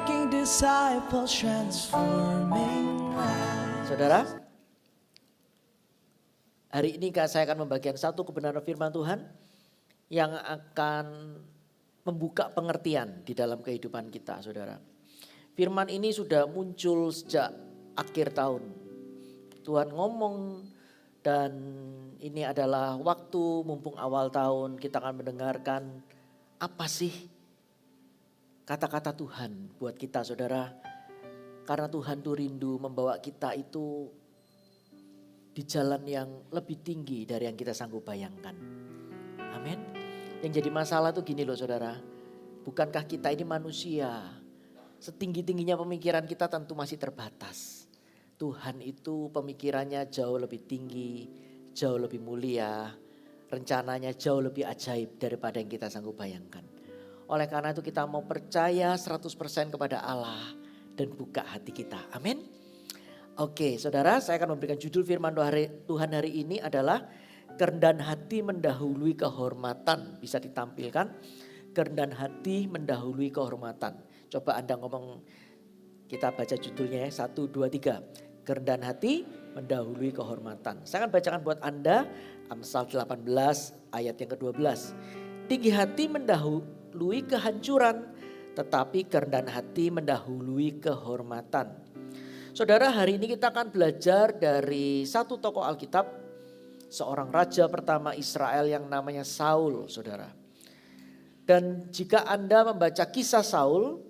making disciples, transforming lives. Saudara, hari ini saya akan membagikan satu kebenaran firman Tuhan yang akan membuka pengertian di dalam kehidupan kita, saudara. Firman ini sudah muncul sejak akhir tahun. Tuhan ngomong dan ini adalah waktu mumpung awal tahun kita akan mendengarkan apa sih kata-kata Tuhan buat kita, saudara. Karena Tuhan tuh rindu membawa kita itu di jalan yang lebih tinggi dari yang kita sanggup bayangkan. Amin. Yang jadi masalah tuh gini loh, saudara. Bukankah kita ini manusia? Setinggi-tingginya pemikiran kita tentu masih terbatas. Tuhan itu pemikirannya jauh lebih tinggi, jauh lebih mulia. Rencananya jauh lebih ajaib daripada yang kita sanggup bayangkan. Oleh karena itu kita mau percaya 100% kepada Allah dan buka hati kita. Amin. Oke, saudara, saya akan memberikan judul firman Tuhan hari ini adalah kerendahan hati mendahului kehormatan. Bisa ditampilkan, kerendahan hati mendahului kehormatan. Coba Anda ngomong, kita baca judulnya ya, 1, 2, 3. Kerendahan hati mendahului kehormatan. Saya akan bacakan buat Anda Amsal 18 ayat yang ke-12. Tinggi hati mendahului kehancuran, tetapi kerendahan hati mendahului kehormatan. Saudara, hari ini kita akan belajar dari satu tokoh Alkitab, seorang raja pertama Israel yang namanya Saul, saudara. Dan jika Anda membaca kisah Saul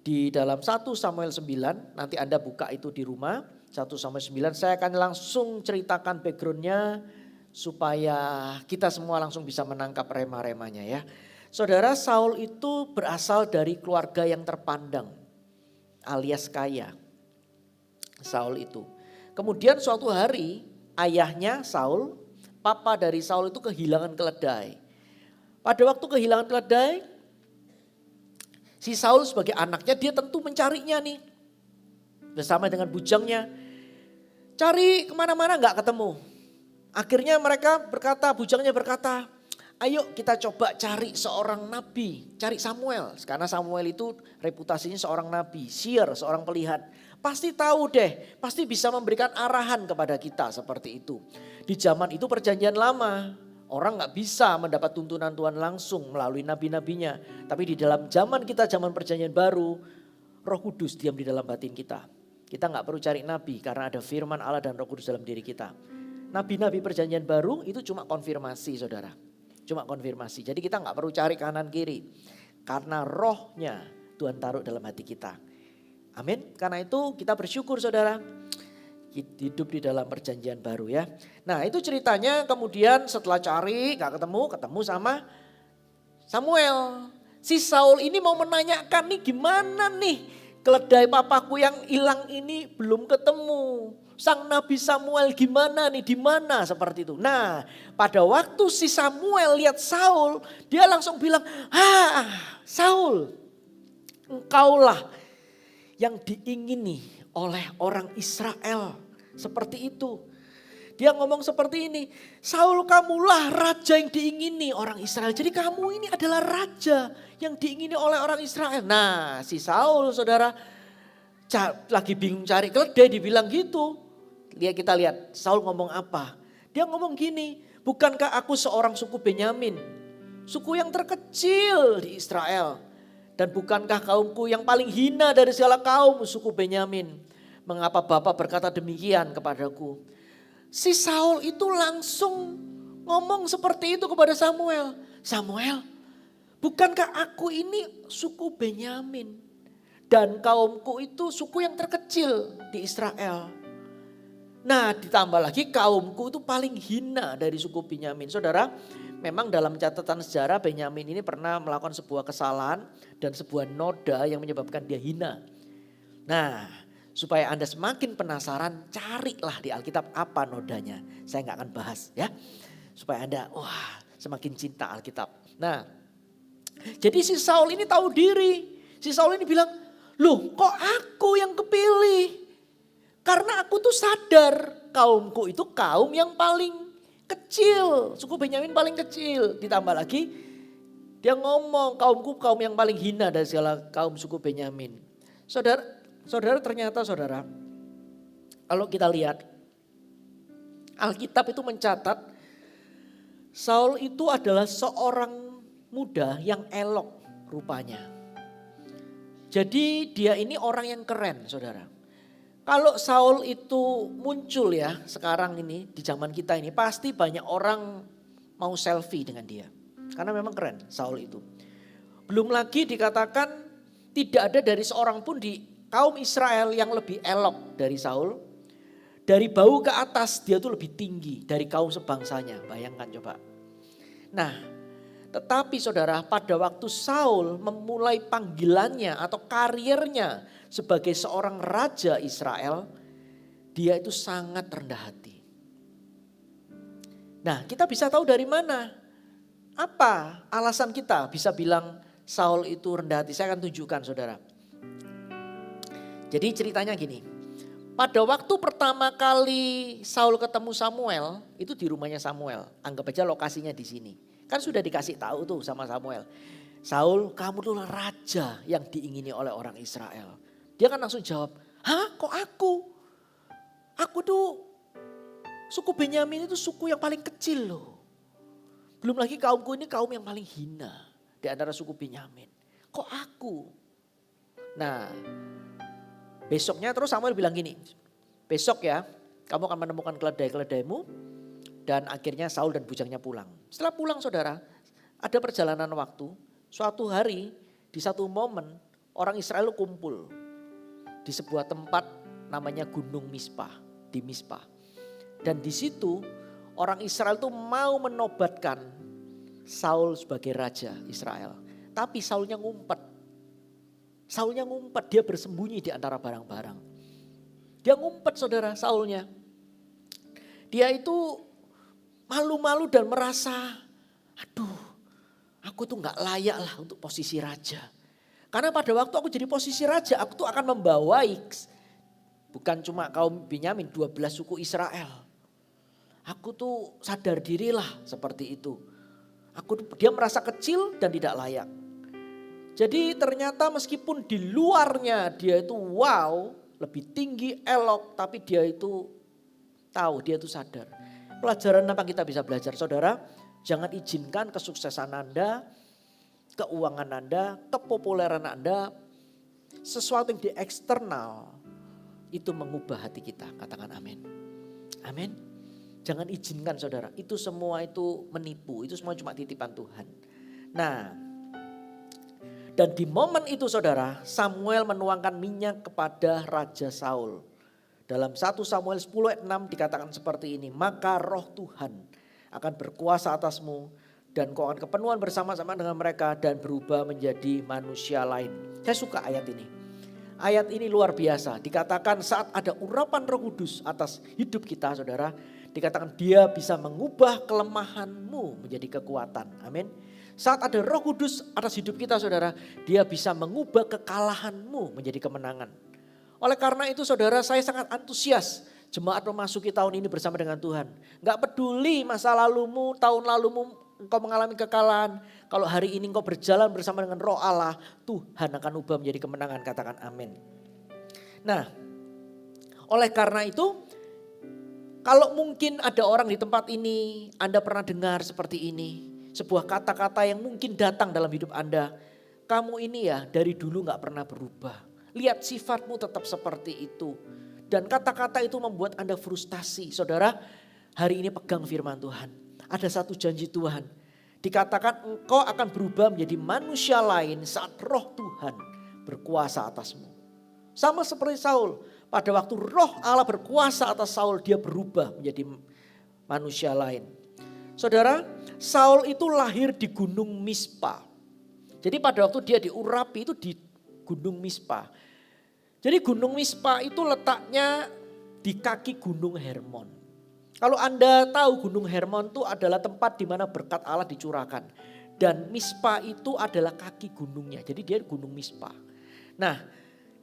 di dalam 1 Samuel 9, nanti Anda buka itu di rumah, 1 Samuel 9, saya akan langsung ceritakan backgroundnya supaya kita semua langsung bisa menangkap rema-remanya ya. Saudara, Saul itu berasal dari keluarga yang terpandang alias kaya. Saul itu. Kemudian suatu hari ayahnya Saul, papa dari Saul itu kehilangan keledai. Pada waktu kehilangan keledai, si Saul sebagai anaknya dia tentu mencarinya nih. Bersama dengan bujangnya. Cari kemana-mana gak ketemu. Akhirnya mereka berkata, bujangnya berkata, ayo kita coba cari seorang nabi, cari Samuel. Karena Samuel itu reputasinya seorang nabi, seer, seorang pelihat. Pasti tahu deh, pasti bisa memberikan arahan kepada kita seperti itu. Di zaman itu perjanjian lama, orang gak bisa mendapat tuntunan Tuhan langsung melalui nabi-nabinya. Tapi di dalam zaman kita, zaman perjanjian baru, Roh Kudus diam di dalam batin kita. Kita gak perlu cari nabi karena ada firman Allah dan Roh Kudus dalam diri kita. Nabi-nabi perjanjian baru itu cuma konfirmasi, saudara. Cuma konfirmasi. Jadi kita gak perlu cari kanan kiri. Karena rohnya Tuhan taruh dalam hati kita. Amin. Karena itu kita bersyukur, saudara. Hidup di dalam perjanjian baru ya. Nah itu ceritanya, kemudian setelah cari gak ketemu sama Samuel. Si Saul ini mau menanyakan nih, gimana nih keledai papaku yang hilang ini belum ketemu. Sang Nabi Samuel gimana nih, di mana, seperti itu. Nah, pada waktu si Samuel lihat Saul, dia langsung bilang, Saul, engkaulah yang diingini oleh orang Israel. Seperti itu. Dia ngomong seperti ini, Saul, kamulah raja yang diingini orang Israel. Jadi kamu ini adalah raja yang diingini oleh orang Israel. Nah, si Saul, saudara, lagi bingung cari keledai, dibilang gitu. Kita lihat Saul ngomong apa. Dia ngomong gini, bukankah aku seorang suku Benyamin, suku yang terkecil di Israel. Dan bukankah kaumku yang paling hina dari segala kaum, suku Benyamin. Mengapa Bapak berkata demikian kepadaku? Si Saul itu langsung ngomong seperti itu kepada Samuel. Samuel, bukankah aku ini suku Benyamin. Dan kaumku itu suku yang terkecil di Israel. Nah ditambah lagi kaumku itu paling hina dari suku Benyamin. Saudara, memang dalam catatan sejarah Benyamin ini pernah melakukan sebuah kesalahan dan sebuah noda yang menyebabkan dia hina. Nah supaya Anda semakin penasaran, carilah di Alkitab apa nodanya. Saya gak akan bahas ya. Supaya Anda semakin cinta Alkitab. Nah jadi si Saul ini tahu diri. Si Saul ini bilang, loh kok aku yang kepilih? Karena aku tuh sadar kaumku itu kaum yang paling kecil. Suku Benyamin paling kecil. Ditambah lagi Dia ngomong kaumku kaum yang paling hina dari segala kaum suku Benyamin. Saudara ternyata saudara, kalau kita lihat Alkitab itu mencatat Saul itu adalah seorang muda yang elok rupanya. Jadi dia ini orang yang keren saudara. Kalau Saul itu muncul ya sekarang ini di zaman kita ini pasti banyak orang mau selfie dengan dia. Karena memang keren Saul itu. Belum lagi dikatakan tidak ada dari seorang pun di kaum Israel yang lebih elok dari Saul. Dari bau ke atas dia tuh lebih tinggi dari kaum sebangsanya. Bayangkan coba. Nah tetapi saudara pada waktu Saul memulai panggilannya atau karirnya sebagai seorang raja Israel, dia itu sangat rendah hati. Nah kita bisa tahu dari mana? Apa alasan kita bisa bilang Saul itu rendah hati? Saya akan tunjukkan saudara. Jadi ceritanya gini. Pada waktu pertama kali Saul ketemu Samuel, itu di rumahnya Samuel. Anggap aja lokasinya di sini. Kan sudah dikasih tahu tuh sama Samuel. Saul, kamu tuh raja yang diingini oleh orang Israel. Dia kan langsung jawab, hah kok aku? Aku tuh suku Benyamin itu suku yang paling kecil loh. Belum lagi kaumku ini kaum yang paling hina di antara suku Benyamin. Kok aku? Nah besoknya terus Samuel bilang gini, besok ya kamu akan menemukan keledai-keledaimu. Dan akhirnya Saul dan bujangnya pulang. Setelah pulang saudara, ada perjalanan waktu. Suatu hari di satu momen orang Israel kumpul di sebuah tempat namanya Gunung Mispa, di Mispa. Dan di situ orang Israel itu mau menobatkan Saul sebagai raja Israel. Tapi Saulnya ngumpet. Saulnya ngumpet, dia bersembunyi di antara barang-barang. Dia ngumpet saudara Saulnya. Dia itu malu-malu dan merasa, aduh aku tuh gak layak lah untuk posisi raja. Karena pada waktu aku jadi posisi raja, aku tuh akan membawai bukan cuma kaum Benyamin, 12 suku Israel. Aku tuh sadar dirilah seperti itu. Dia merasa kecil dan tidak layak. Jadi ternyata meskipun di luarnya dia itu wow, lebih tinggi, elok, tapi dia itu tahu, dia itu sadar. Pelajaran apa kita bisa belajar saudara? Jangan izinkan kesuksesan Anda, keuangan Anda, kepopuleran Anda, sesuatu yang di eksternal itu mengubah hati kita. Katakan amin. Amin. Jangan izinkan saudara, itu semua itu menipu, itu semua cuma titipan Tuhan. Nah, dan di momen itu saudara, Samuel menuangkan minyak kepada Raja Saul. Dalam 1 Samuel 10 ayat 6 dikatakan seperti ini. Maka roh Tuhan akan berkuasa atasmu dan kau akan kepenuhan bersama-sama dengan mereka dan berubah menjadi manusia lain. Saya suka ayat ini. Ayat ini luar biasa. Dikatakan saat ada urapan Roh Kudus atas hidup kita saudara. Dikatakan dia bisa mengubah kelemahanmu menjadi kekuatan. Amin. Saat ada Roh Kudus atas hidup kita saudara. Dia bisa mengubah kekalahanmu menjadi kemenangan. Oleh karena itu saudara saya sangat antusias jemaat memasuki tahun ini bersama dengan Tuhan. Gak peduli masa lalumu, tahun lalumu engkau mengalami kekalahan. Kalau hari ini engkau berjalan bersama dengan Roh Allah, Tuhan akan ubah menjadi kemenangan, katakan amin. Nah oleh karena itu kalau mungkin ada orang di tempat ini, Anda pernah dengar seperti ini. Sebuah kata-kata yang mungkin datang dalam hidup Anda. Kamu ini ya dari dulu gak pernah berubah. Lihat sifatmu tetap seperti itu. Dan kata-kata itu membuat Anda frustasi. Saudara, hari ini pegang firman Tuhan. Ada satu janji Tuhan. Dikatakan engkau akan berubah menjadi manusia lain saat roh Tuhan berkuasa atasmu. Sama seperti Saul. Pada waktu roh Allah berkuasa atas Saul, dia berubah menjadi manusia lain. Saudara, Saul itu lahir di Gunung Mispa. Jadi pada waktu dia diurapi itu di Gunung Mispa. Jadi Gunung Mispa itu letaknya di kaki Gunung Hermon. Kalau Anda tahu Gunung Hermon itu adalah tempat di mana berkat Allah dicurahkan. Dan Mispa itu adalah kaki gunungnya. Jadi dia Gunung Mispa. Nah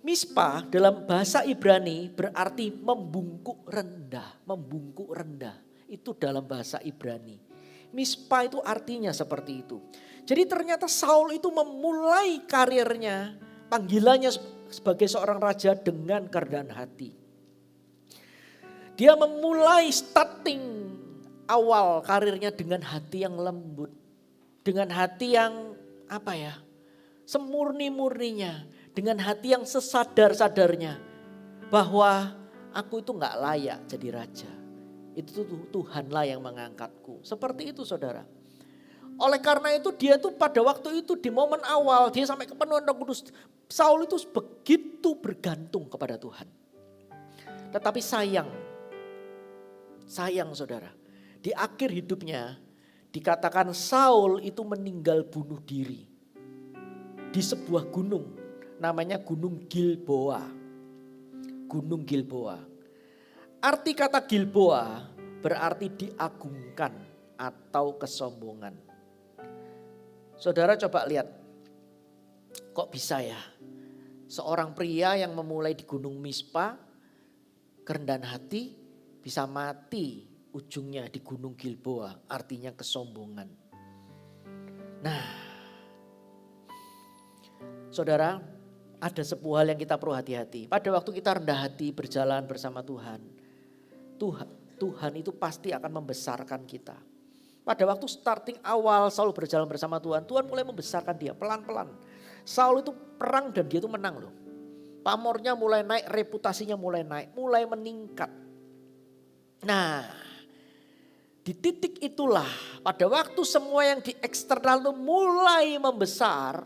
Mispa dalam bahasa Ibrani berarti membungkuk rendah. Membungkuk rendah. Itu dalam bahasa Ibrani. Mispa itu artinya seperti itu. Jadi ternyata Saul itu memulai karirnya, panggilannya sebagai seorang raja dengan kerendahan hati. Dia memulai starting awal karirnya dengan hati yang lembut. Dengan hati yang semurni-murninya. Dengan hati yang sesadar-sadarnya. Bahwa aku itu gak layak jadi raja. Itu Tuhanlah yang mengangkatku. Seperti itu saudara. Oleh karena itu dia tuh pada waktu itu di momen awal dia sampai kepenuhan Roh Kudus. Saul itu begitu bergantung kepada Tuhan. Tetapi sayang saudara. Di akhir hidupnya dikatakan Saul itu meninggal bunuh diri. Di sebuah gunung namanya Gunung Gilboa. Gunung Gilboa. Arti kata Gilboa berarti diagungkan atau kesombongan. Saudara coba lihat, kok bisa ya seorang pria yang memulai di Gunung Mispa, kerendahan hati, bisa mati ujungnya di Gunung Gilboa, artinya kesombongan. Nah, saudara, ada sebuah hal yang kita perlu hati-hati. Pada waktu kita rendah hati berjalan bersama Tuhan, Tuhan itu pasti akan membesarkan kita. Pada waktu starting awal Saul berjalan bersama Tuhan, Tuhan mulai membesarkan dia pelan-pelan. Saul itu perang dan dia itu menang loh. Pamornya mulai naik, reputasinya mulai naik, mulai meningkat. Nah, di titik itulah pada waktu semua yang di eksternal itu mulai membesar,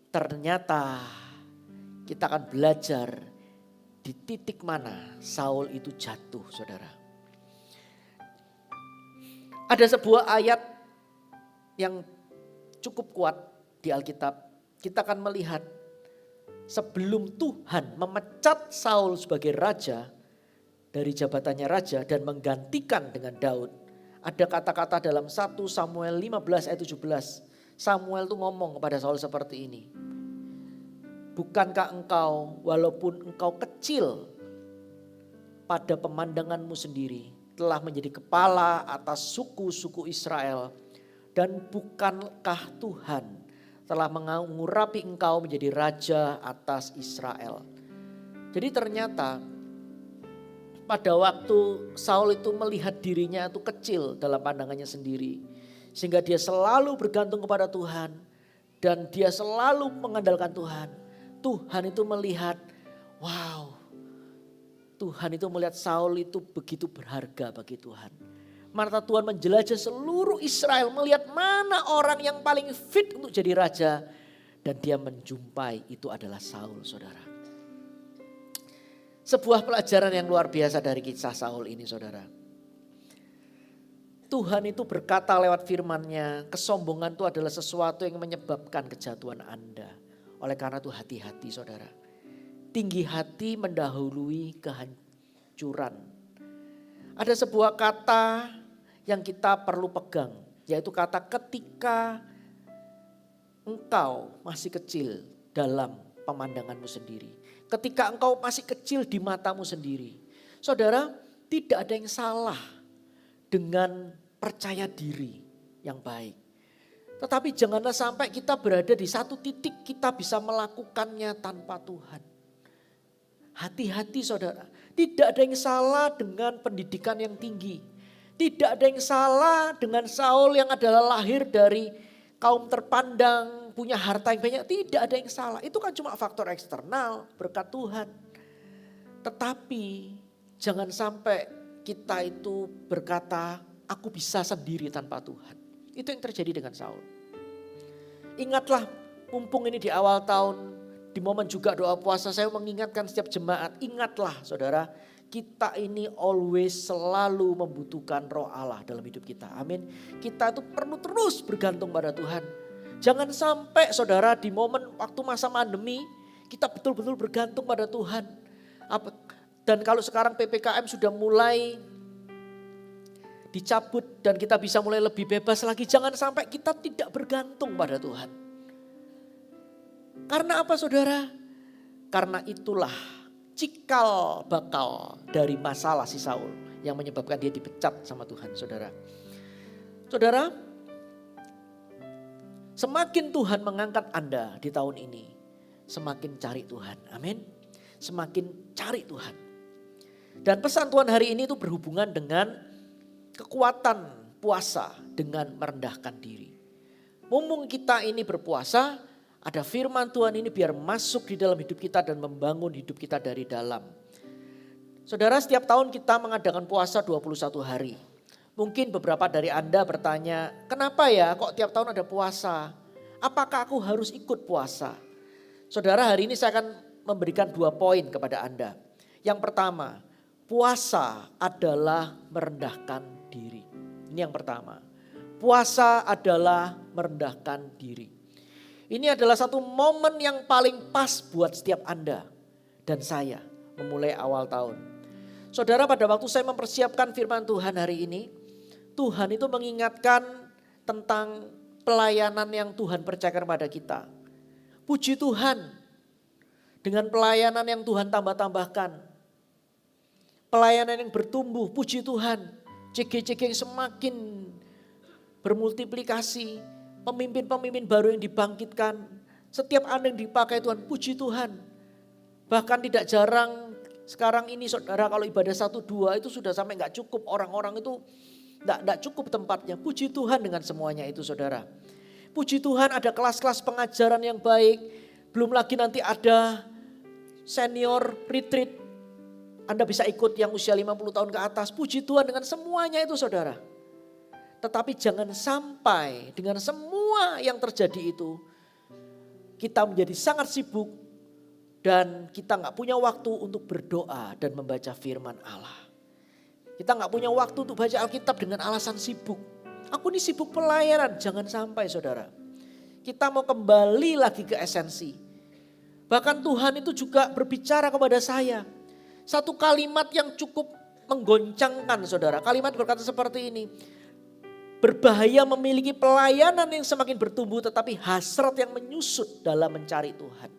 ternyata kita akan belajar di titik mana Saul itu jatuh, saudara. Ada sebuah ayat yang cukup kuat di Alkitab. Kita akan melihat sebelum Tuhan memecat Saul sebagai raja dari jabatannya raja dan menggantikan dengan Daud. Ada kata-kata dalam 1 Samuel 15 ayat 17. Samuel tuh ngomong kepada Saul seperti ini. Bukankah engkau walaupun engkau kecil pada pemandanganmu sendiri telah menjadi kepala atas suku-suku Israel. Dan bukankah Tuhan telah mengurapi engkau menjadi raja atas Israel. Jadi ternyata pada waktu Saul itu melihat dirinya itu kecil dalam pandangannya sendiri. Sehingga dia selalu bergantung kepada Tuhan. Dan dia selalu mengandalkan Tuhan. Tuhan itu melihat, wow, Tuhan itu melihat Saul itu begitu berharga bagi Tuhan. Mata Tuhan menjelajah seluruh Israel, melihat mana orang yang paling fit untuk jadi raja. Dan dia menjumpai itu adalah Saul, saudara. Sebuah pelajaran yang luar biasa dari kisah Saul ini, saudara. Tuhan itu berkata lewat firman-Nya, kesombongan itu adalah sesuatu yang menyebabkan kejatuhan Anda. Oleh karena itu hati-hati, saudara. Tinggi hati mendahului kehancuran. Ada sebuah kata yang kita perlu pegang. Yaitu kata ketika engkau masih kecil dalam pemandanganmu sendiri. Ketika engkau masih kecil di matamu sendiri. Saudara, tidak ada yang salah dengan percaya diri yang baik. Tetapi janganlah sampai kita berada di satu titik kita bisa melakukannya tanpa Tuhan. Hati-hati saudara, tidak ada yang salah dengan pendidikan yang tinggi. Tidak ada yang salah dengan Saul yang adalah lahir dari kaum terpandang, punya harta yang banyak. Tidak ada yang salah, itu kan cuma faktor eksternal, berkat Tuhan. Tetapi jangan sampai kita itu berkata, aku bisa sendiri tanpa Tuhan. Itu yang terjadi dengan Saul. Ingatlah, mumpung ini di awal tahun, di momen juga doa puasa, saya mengingatkan setiap jemaat, ingatlah saudara, kita ini always selalu membutuhkan Roh Allah dalam hidup kita. Amin. Kita itu perlu terus bergantung pada Tuhan. Jangan sampai saudara di momen waktu masa pandemi, kita betul-betul bergantung pada Tuhan. Dan kalau sekarang PPKM sudah mulai dicabut dan kita bisa mulai lebih bebas lagi, jangan sampai kita tidak bergantung pada Tuhan. Karena apa saudara? Karena itulah cikal bakal dari masalah si Saul yang menyebabkan dia dipecat sama Tuhan, saudara. Saudara, semakin Tuhan mengangkat Anda di tahun ini, semakin cari Tuhan. Amin. Semakin cari Tuhan. Dan pesan Tuhan hari ini itu berhubungan dengan kekuatan puasa dengan merendahkan diri. Mumpung kita ini berpuasa, ada firman Tuhan ini biar masuk di dalam hidup kita dan membangun hidup kita dari dalam. Saudara, setiap tahun kita mengadakan puasa 21 hari. Mungkin beberapa dari Anda bertanya, kenapa ya kok tiap tahun ada puasa? Apakah aku harus ikut puasa? Saudara, hari ini saya akan memberikan 2 poin kepada Anda. Yang pertama, puasa adalah merendahkan diri. Ini yang pertama. Puasa adalah merendahkan diri. Ini adalah satu momen yang paling pas buat setiap Anda dan saya memulai awal tahun. Saudara, pada waktu saya mempersiapkan firman Tuhan hari ini, Tuhan itu mengingatkan tentang pelayanan yang Tuhan percayakan kepada kita. Puji Tuhan, dengan pelayanan yang Tuhan tambah-tambahkan. Pelayanan yang bertumbuh, puji Tuhan. CG-CG yang semakin bermultiplikasi. Pemimpin-pemimpin baru yang dibangkitkan. Setiap Anda yang dipakai Tuhan, puji Tuhan. Bahkan tidak jarang sekarang ini saudara kalau ibadah 1-2 itu sudah sampai gak cukup. Orang-orang itu gak cukup tempatnya. Puji Tuhan dengan semuanya itu saudara. Puji Tuhan ada kelas-kelas pengajaran yang baik. Belum lagi nanti ada senior retreat. Anda bisa ikut yang usia 50 tahun ke atas. Puji Tuhan dengan semuanya itu saudara. Tetapi jangan sampai dengan semua yang terjadi itu kita menjadi sangat sibuk dan kita gak punya waktu untuk berdoa dan membaca firman Allah. Kita gak punya waktu untuk baca Alkitab dengan alasan sibuk. Aku ini sibuk pelayanan, jangan sampai saudara. Kita mau kembali lagi ke esensi. Bahkan Tuhan itu juga berbicara kepada saya. Satu kalimat yang cukup menggoncangkan saudara. Kalimat berkata seperti ini. Berbahaya memiliki pelayanan yang semakin bertumbuh tetapi hasrat yang menyusut dalam mencari Tuhan.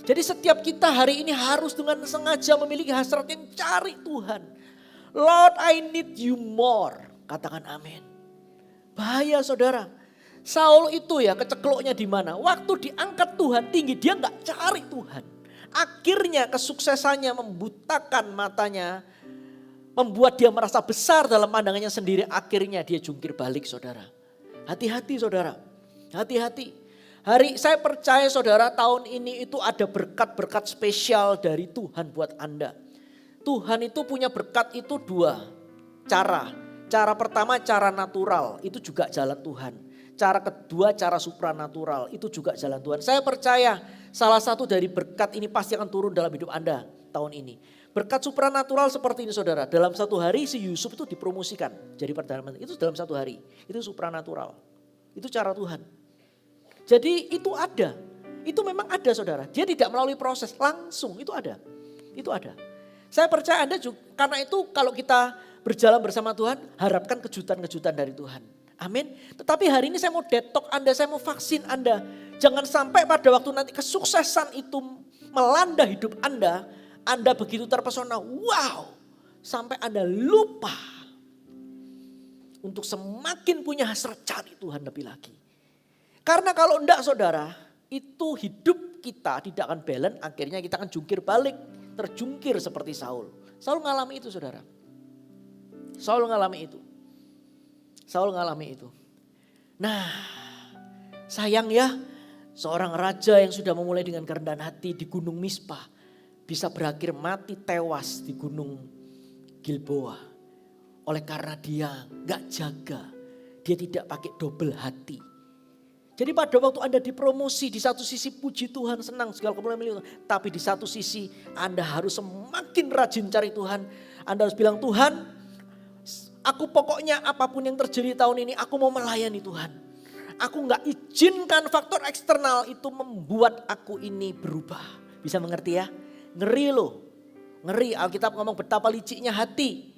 Jadi setiap kita hari ini harus dengan sengaja memiliki hasrat yang cari Tuhan. Lord, I need you more. Katakan amin. Bahaya saudara. Saul itu ya kecekluknya di mana? Waktu diangkat Tuhan tinggi dia nggak cari Tuhan. Akhirnya kesuksesannya membutakan matanya. Membuat dia merasa besar dalam pandangannya sendiri. Akhirnya dia jungkir balik saudara. Hati-hati saudara. Hati-hati. Saya percaya saudara tahun ini itu ada berkat-berkat spesial dari Tuhan buat Anda. Tuhan itu punya berkat itu 2 cara. Cara pertama cara natural itu juga jalan Tuhan. Cara kedua cara supranatural itu juga jalan Tuhan. Saya percaya salah satu dari berkat ini pasti akan turun dalam hidup Anda tahun ini. Berkat supranatural seperti ini saudara. Dalam 1 hari si Yusuf itu dipromosikan jadi Perdana Menteri. Itu dalam 1 hari. Itu supranatural. Itu cara Tuhan. Jadi itu ada. Itu memang ada saudara. Dia tidak melalui proses langsung itu ada. Itu ada. Saya percaya Anda juga karena itu kalau kita berjalan bersama Tuhan harapkan kejutan-kejutan dari Tuhan. Amin. Tetapi hari ini saya mau detok Anda, saya mau vaksin Anda. Jangan sampai pada waktu nanti kesuksesan itu melanda hidup Anda begitu terpesona, wow. Sampai Anda lupa untuk semakin punya hasrat cari Tuhan lebih lagi. Karena kalau enggak saudara, itu hidup kita tidak akan balance, akhirnya kita akan jungkir balik, terjungkir seperti Saul. Saul ngalami itu saudara. Saul ngalami itu. Nah, sayang ya, seorang raja yang sudah memulai dengan kerendahan hati di Gunung Mispa bisa berakhir mati tewas di Gunung Gilboa. Oleh karena dia gak jaga, dia tidak pakai double hati. Jadi pada waktu Anda dipromosi di satu sisi puji Tuhan senang segala kemuliaan milik Tuhan. Tapi di satu sisi Anda harus semakin rajin cari Tuhan. Anda harus bilang Tuhan aku pokoknya apapun yang terjadi tahun ini aku mau melayani Tuhan. Aku gak izinkan faktor eksternal itu membuat aku ini berubah. Bisa mengerti ya? Ngeri loh. Ngeri Alkitab ngomong betapa liciknya hati.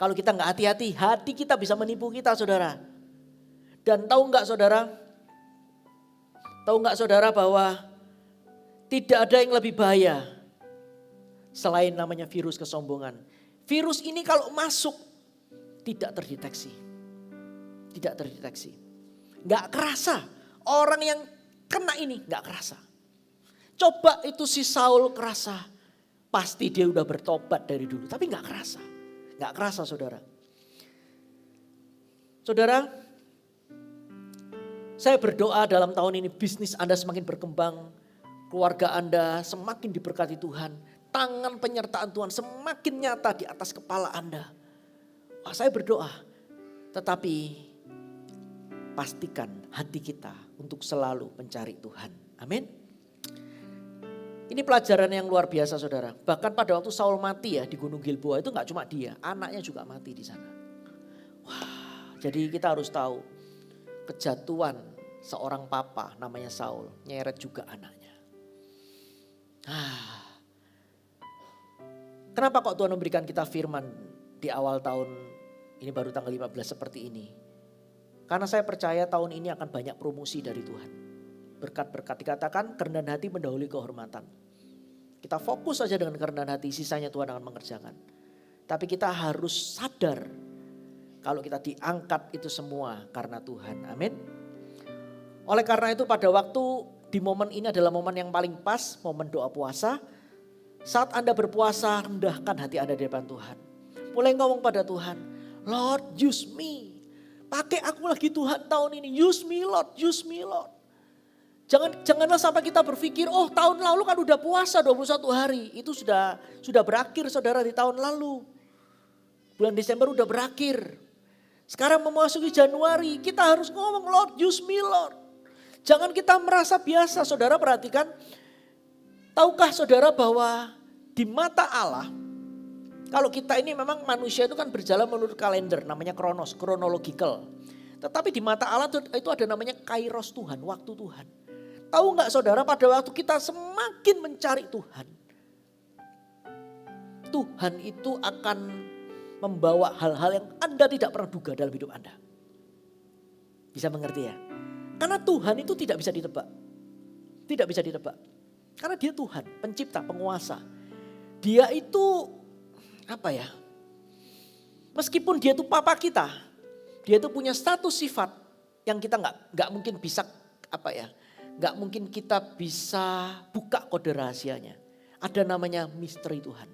Kalau kita gak hati-hati hati kita bisa menipu kita saudara. Dan tahu gak saudara? Tahu nggak saudara bahwa tidak ada yang lebih bahaya selain namanya virus kesombongan. Virus ini kalau masuk tidak terdeteksi. Tidak terdeteksi. Gak kerasa. Orang yang kena ini gak kerasa. Coba itu si Saul kerasa. Pasti dia udah bertobat dari dulu. Tapi gak kerasa. Gak kerasa saudara. Saudara, saya berdoa dalam tahun ini bisnis Anda semakin berkembang. Keluarga Anda semakin diberkati Tuhan. Tangan penyertaan Tuhan semakin nyata di atas kepala Anda. Wah, saya berdoa. Tetapi pastikan hati kita untuk selalu mencari Tuhan. Amin. Ini pelajaran yang luar biasa saudara. Bahkan pada waktu Saul mati ya di Gunung Gilboa itu gak cuma dia. Anaknya juga mati di sana. Wah, jadi kita harus tahu kejatuhan seorang papa namanya Saul. Nyeret juga anaknya. Kenapa kok Tuhan memberikan kita firman di awal tahun ini baru tanggal 15 seperti ini? Karena saya percaya tahun ini akan banyak promosi dari Tuhan. Berkat-berkat dikatakan kerendahan hati mendahului kehormatan. Kita fokus saja dengan kerendahan hati, sisanya Tuhan akan mengerjakan. Tapi kita harus sadar kalau kita diangkat itu semua karena Tuhan. Amin. Oleh karena itu pada waktu di momen ini adalah momen yang paling pas, momen doa puasa. Saat Anda berpuasa, rendahkan hati Anda di depan Tuhan. Mulai ngomong pada Tuhan, Lord use me. Pakai aku lagi Tuhan tahun ini. Use me Lord, use me Lord. Janganlah sampai kita berpikir, oh tahun lalu kan udah puasa 21 hari. Itu sudah berakhir saudara di tahun lalu. Bulan Desember udah berakhir. Sekarang memasuki Januari, kita harus ngomong Lord use me Lord. Jangan kita merasa biasa, saudara perhatikan. Tahukah saudara bahwa di mata Allah, kalau kita ini memang manusia itu kan berjalan menurut kalender, namanya kronos, chronological. Tetapi di mata Allah itu ada namanya kairos Tuhan, waktu Tuhan. Tahu nggak saudara pada waktu kita semakin mencari Tuhan. Tuhan itu akan membawa hal-hal yang Anda tidak pernah duga dalam hidup Anda. Bisa mengerti ya? Karena Tuhan itu tidak bisa ditebak. Tidak bisa ditebak. Karena dia Tuhan, pencipta, penguasa. Dia itu apa ya? Meskipun dia itu papa kita, dia itu punya status sifat yang kita nggak mungkin bisa apa ya? Nggak mungkin kita bisa buka kode rahasianya. Ada namanya misteri Tuhan.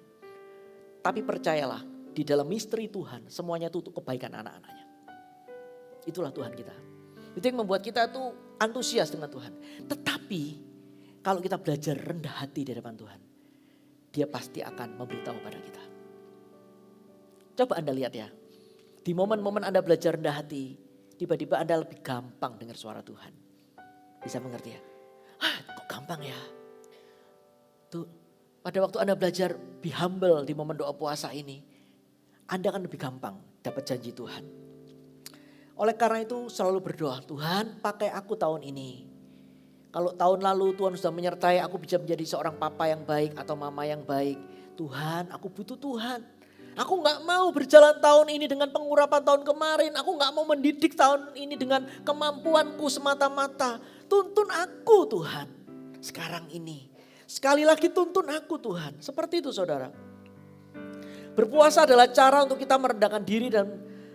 Tapi percayalah, di dalam misteri Tuhan semuanya itu untuk kebaikan anak-anaknya. Itulah Tuhan kita. Itu yang membuat kita tuh antusias dengan Tuhan. Tetapi kalau kita belajar rendah hati di depan Tuhan, dia pasti akan memberitahu pada kita. Coba Anda lihat ya, di momen-momen Anda belajar rendah hati, tiba-tiba Anda lebih gampang dengar suara Tuhan. Bisa mengerti ya? Kok gampang ya? Tuh, pada waktu Anda belajar be humble di momen doa puasa ini, Anda akan lebih gampang dapat janji Tuhan. Oleh karena itu selalu berdoa, Tuhan pakai aku tahun ini. Kalau tahun lalu Tuhan sudah menyertai aku bisa menjadi seorang papa yang baik atau mama yang baik. Tuhan, aku butuh Tuhan. Aku gak mau berjalan tahun ini dengan pengurapan tahun kemarin. Aku gak mau mendidik tahun ini dengan kemampuanku semata-mata. Tuntun aku Tuhan sekarang ini. Sekali lagi tuntun aku Tuhan. Seperti itu saudara. Berpuasa adalah cara untuk kita merendahkan diri dan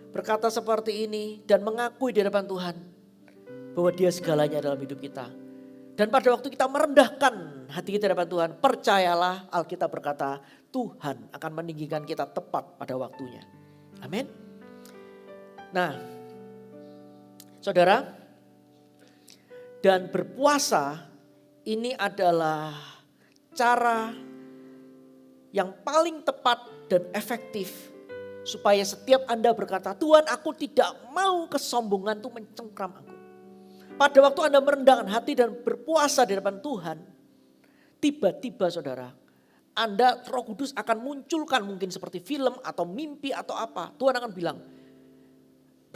berkata seperti ini. Dan mengakui di hadapan Tuhan bahwa dia segalanya dalam hidup kita. Dan pada waktu kita merendahkan hati kita di hadapan Tuhan, percayalah Alkitab berkata Tuhan akan meninggikan kita tepat pada waktunya. Amin. Nah, saudara, dan berpuasa ini adalah cara yang paling tepat dan efektif supaya setiap Anda berkata, Tuhan aku tidak mau kesombongan itu mencengkram aku. Pada waktu Anda merendahkan hati dan berpuasa di depan Tuhan, tiba-tiba saudara, Anda Roh Kudus akan munculkan mungkin seperti film atau mimpi atau apa. Tuhan akan bilang,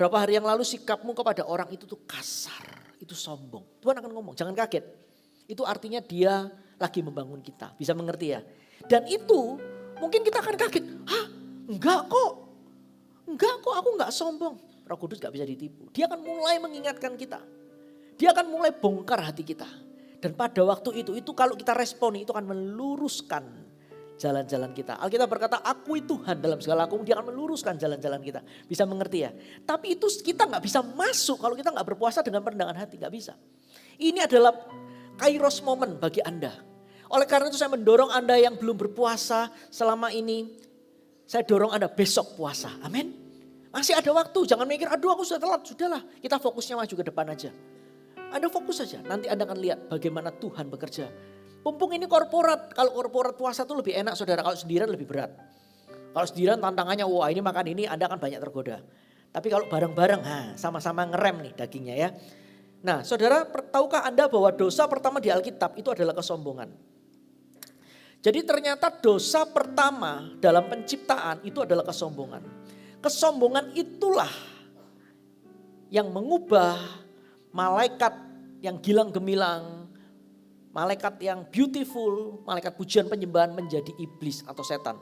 berapa hari yang lalu sikapmu kepada orang itu tuh kasar, itu sombong. Tuhan akan ngomong, jangan kaget. Itu artinya dia lagi membangun kita, bisa mengerti ya. Dan itu mungkin kita akan kaget, enggak kok aku enggak sombong. Roh Kudus gak bisa ditipu, dia akan mulai mengingatkan kita. Dia akan mulai bongkar hati kita. Dan pada waktu itu kalau kita responi itu akan meluruskan jalan-jalan kita. Alkitab berkata, akui Tuhan dalam segala hukum, dia akan meluruskan jalan-jalan kita. Bisa mengerti ya? Tapi itu kita gak bisa masuk kalau kita gak berpuasa dengan perendahan hati, gak bisa. Ini adalah kairos moment bagi Anda. Oleh karena itu saya mendorong Anda yang belum berpuasa selama ini, saya dorong Anda besok puasa. Amin. Masih ada waktu, jangan mikir aduh aku sudah telat. Sudahlah, kita fokusnya maju ke depan aja. Anda fokus saja, nanti Anda akan lihat bagaimana Tuhan bekerja. Mumpung ini korporat, kalau korporat puasa itu lebih enak saudara, kalau sendirian lebih berat. Kalau sendirian tantangannya, wah ini makan ini Anda akan banyak tergoda. Tapi kalau bareng-bareng, sama-sama ngerem nih dagingnya ya. Nah saudara, tahukah Anda bahwa dosa pertama di Alkitab itu adalah kesombongan. Jadi ternyata dosa pertama dalam penciptaan itu adalah kesombongan. Kesombongan itulah yang mengubah malaikat yang gilang gemilang, malaikat yang beautiful, malaikat pujian penyembahan menjadi iblis atau setan.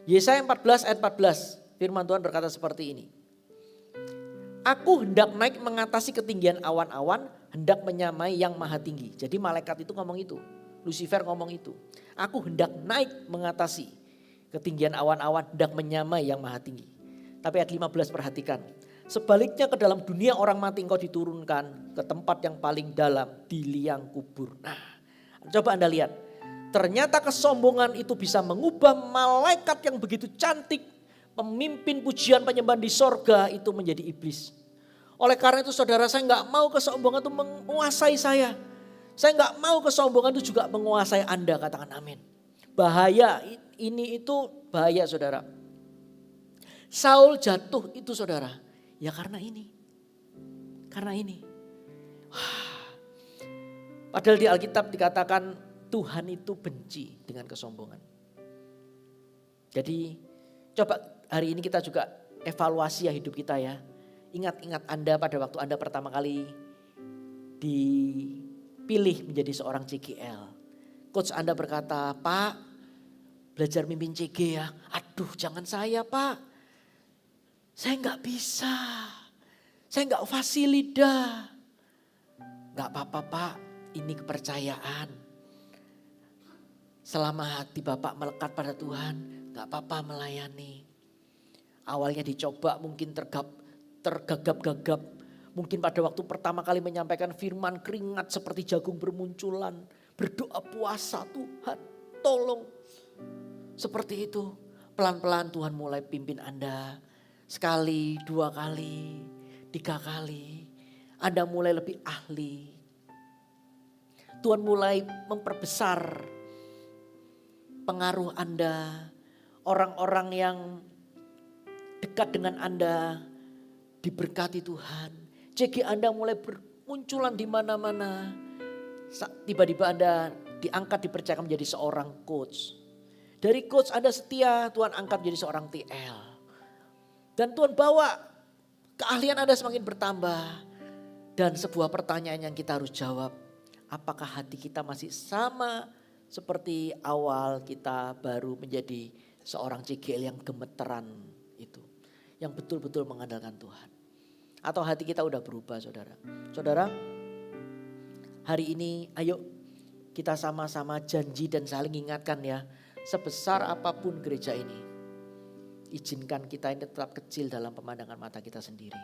Yesaya 14 ayat 14, firman Tuhan berkata seperti ini. Aku hendak naik mengatasi ketinggian awan-awan, hendak menyamai yang maha tinggi. Jadi malaikat itu ngomong itu, Lucifer ngomong itu. Aku hendak naik mengatasi ketinggian awan-awan, hendak menyamai yang maha tinggi. Tapi ayat 15 perhatikan. Sebaliknya ke dalam dunia orang mati engkau diturunkan ke tempat yang paling dalam di liang kubur. Nah, coba Anda lihat. Ternyata kesombongan itu bisa mengubah malaikat yang begitu cantik, pemimpin pujian penyembahan di sorga itu menjadi iblis. Oleh karena itu saudara, saya nggak mau kesombongan itu menguasai saya. Saya nggak mau kesombongan itu juga menguasai Anda, katakan amin. Bahaya, ini itu bahaya saudara. Saul jatuh itu saudara, ya karena ini. Karena ini. Wah. Padahal di Alkitab dikatakan Tuhan itu benci dengan kesombongan. Jadi coba hari ini kita juga evaluasi ya hidup kita ya. Ingat-ingat Anda pada waktu Anda pertama kali dipilih menjadi seorang CGL. Coach Anda berkata, Pak belajar mimpin CG ya. Aduh jangan saya Pak. Saya nggak bisa, saya nggak fasilida. Nggak apa-apa Pak, ini kepercayaan. Selama hati Bapak melekat pada Tuhan, nggak apa-apa melayani. Awalnya dicoba mungkin tergagap-gagap. Mungkin pada waktu pertama kali menyampaikan firman keringat seperti jagung bermunculan. Berdoa puasa Tuhan, tolong. Seperti itu, pelan-pelan Tuhan mulai pimpin Anda. Sekali, 2 kali, 3 kali. Anda mulai lebih ahli. Tuhan mulai memperbesar pengaruh Anda. Orang-orang yang dekat dengan Anda diberkati Tuhan. CG Anda mulai bermunculan di mana-mana. Tiba-tiba Anda diangkat dipercayakan menjadi seorang coach. Dari coach Anda setia, Tuhan angkat menjadi seorang TL. Dan Tuhan bawa keahlian Anda semakin bertambah. Dan sebuah pertanyaan yang kita harus jawab. Apakah hati kita masih sama seperti awal kita baru menjadi seorang CGL yang gemeteran itu. Yang betul-betul mengandalkan Tuhan. Atau hati kita udah berubah saudara. Saudara, hari ini ayo kita sama-sama janji dan saling ingatkan ya. Sebesar apapun gereja ini. Izinkan kita ini tetap kecil dalam pemandangan mata kita sendiri.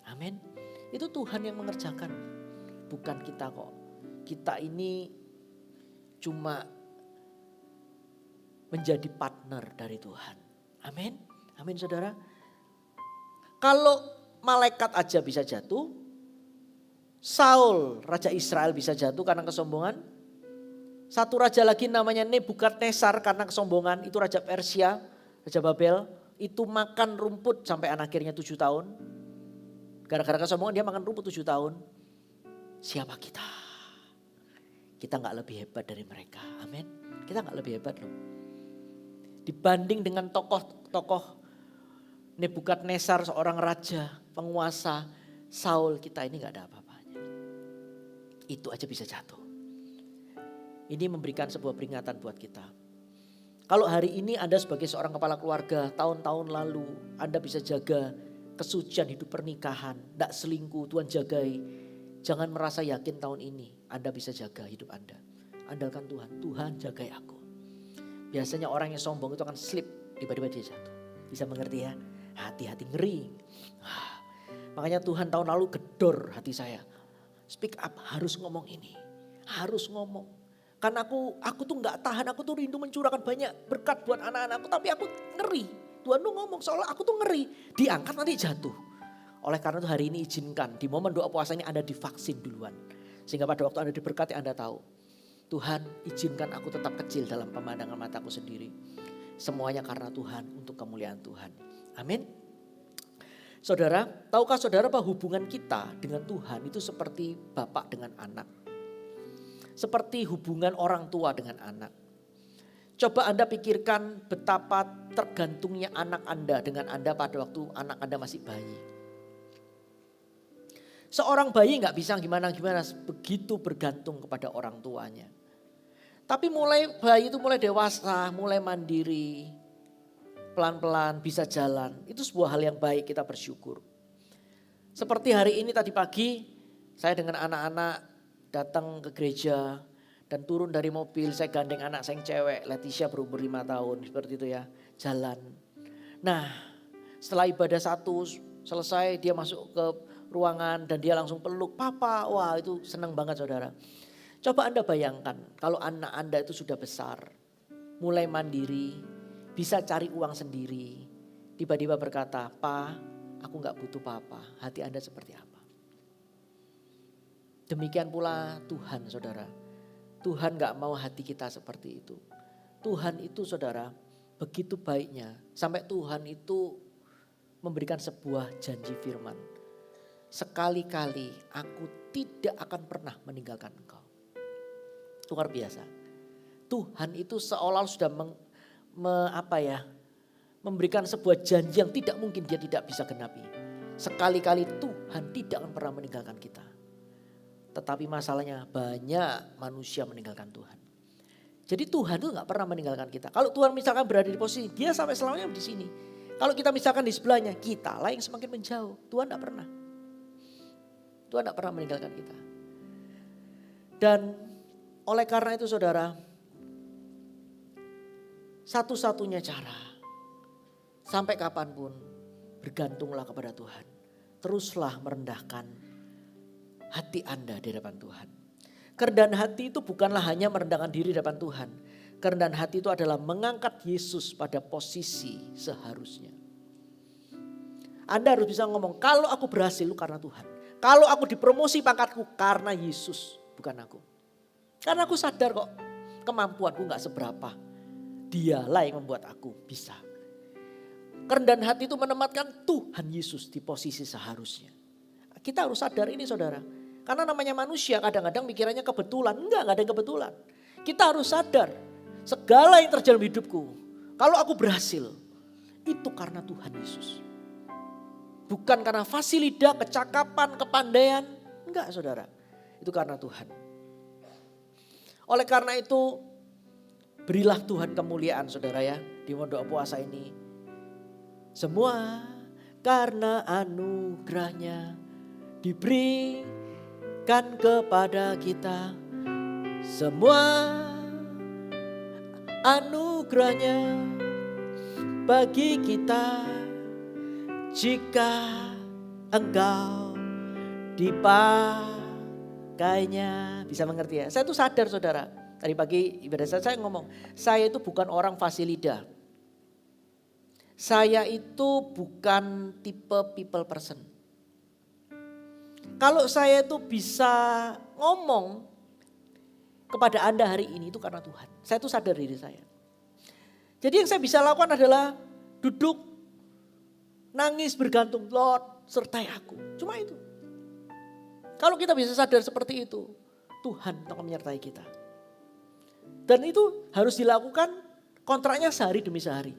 Amin. Itu Tuhan yang mengerjakan. Bukan kita kok. Kita ini cuma menjadi partner dari Tuhan. Amin. Amin saudara. Kalau malaikat aja bisa jatuh. Saul, raja Israel bisa jatuh karena kesombongan. Satu raja lagi namanya Nebukadnezar karena kesombongan. Itu raja Persia. Raja Babel itu makan rumput sampai akhirnya 7 tahun. Gara-gara kesombongan dia makan rumput 7 tahun. Siapa kita? Kita gak lebih hebat dari mereka. Amin. Kita gak lebih hebat loh. Dibanding dengan tokoh-tokoh Nebukadnezar seorang raja, penguasa. Saul kita ini gak ada apa-apanya. Itu aja bisa jatuh. Ini memberikan sebuah peringatan buat kita. Kalau hari ini Anda sebagai seorang kepala keluarga, tahun-tahun lalu Anda bisa jaga kesucian hidup pernikahan, tidak selingkuh, Tuhan jagai. Jangan merasa yakin tahun ini Anda bisa jaga hidup Anda. Andalkan Tuhan, Tuhan jagai aku. biasanya orang yang sombong itu akan slip, tiba-tiba dia jatuh. Bisa mengerti ya? Hati-hati, ngeri. Makanya Tuhan tahun lalu gedor hati saya. Speak up, harus ngomong ini. Harus ngomong. Karena aku tuh gak tahan, aku tuh rindu mencurahkan banyak berkat buat anak-anakku. Tapi aku ngeri. Tuhan tuh ngomong seolah aku tuh ngeri. Diangkat nanti jatuh. Oleh karena itu hari ini izinkan di momen doa puasa ini Anda divaksin duluan. Sehingga pada waktu Anda diberkati Anda tahu. Tuhan izinkan aku tetap kecil dalam pemandangan mataku sendiri. Semuanya karena Tuhan, untuk kemuliaan Tuhan. Amin. Saudara, tahukah saudara bahwa hubungan kita dengan Tuhan itu seperti bapak dengan anak. Seperti hubungan orang tua dengan anak. Coba Anda pikirkan betapa tergantungnya anak Anda dengan Anda pada waktu anak Anda masih bayi. Seorang bayi gak bisa gimana-gimana, begitu bergantung kepada orang tuanya. Tapi bayi itu mulai dewasa, mulai mandiri, pelan-pelan bisa jalan. Itu sebuah hal yang baik, kita bersyukur. Seperti hari ini tadi pagi saya dengan anak-anak datang ke gereja dan turun dari mobil, saya gandeng anak saya yang cewek, Leticia berumur 5 tahun, seperti itu ya, jalan. Nah setelah ibadah satu selesai dia masuk ke ruangan dan dia langsung peluk papa, wah itu senang banget saudara. Coba Anda bayangkan kalau anak Anda itu sudah besar, mulai mandiri, bisa cari uang sendiri, tiba-tiba berkata, "Pa, aku gak butuh papa." Hati Anda seperti apa? Demikian pula Tuhan saudara. Tuhan gak mau hati kita seperti itu. Tuhan itu saudara begitu baiknya. Sampai Tuhan itu memberikan sebuah janji firman. Sekali-kali aku tidak akan pernah meninggalkan engkau. Luar biasa. Tuhan itu seolah sudah memberikan sebuah janji yang tidak mungkin dia tidak bisa genapi. Sekali-kali Tuhan tidak akan pernah meninggalkan kita. Tetapi masalahnya banyak manusia meninggalkan Tuhan. Jadi Tuhan itu gak pernah meninggalkan kita. Kalau Tuhan misalkan berada di posisi dia sampai selamanya di sini. Kalau kita misalkan di sebelahnya, kita lah yang semakin menjauh. Tuhan gak pernah. Tuhan gak pernah meninggalkan kita. Dan oleh karena itu saudara, satu-satunya cara sampai kapanpun bergantunglah kepada Tuhan. Teruslah merendahkan hati Anda di hadapan Tuhan. Kerendahan hati itu bukanlah hanya merendahkan diri di hadapan Tuhan. Kerendahan hati itu adalah mengangkat Yesus pada posisi seharusnya. Anda harus bisa ngomong, kalau aku berhasil itu karena Tuhan. Kalau aku dipromosi pangkatku karena Yesus, bukan aku. Karena aku sadar kok kemampuanku gak seberapa. Dialah yang membuat aku bisa. Kerendahan hati itu menempatkan Tuhan Yesus di posisi seharusnya. Kita harus sadar ini saudara. Karena namanya manusia kadang-kadang pikirannya kebetulan. Enggak ada yang kebetulan. Kita harus sadar segala yang terjadi dalam hidupku. Kalau aku berhasil itu karena Tuhan Yesus. Bukan karena fasilita, kecakapan, kepandaian. Enggak saudara. Itu karena Tuhan. Oleh karena itu berilah Tuhan kemuliaan saudara ya. Di doa puasa ini. Semua karena anugerahnya diberikan kepada kita. Semua anugerahnya bagi kita. Jika engkau dipakainya. Bisa mengerti ya? Saya tuh sadar saudara. Tadi pagi ibadah saya ngomong. Saya itu bukan orang fasilida. Saya itu bukan tipe people person. Kalau saya itu bisa ngomong kepada Anda hari ini itu karena Tuhan. Saya itu sadar diri saya. Jadi yang saya bisa lakukan adalah duduk, nangis, bergantung. Lord, sertai aku. Cuma itu. Kalau kita bisa sadar seperti itu, Tuhan akan menyertai kita. Dan itu harus dilakukan kontraknya sehari demi sehari.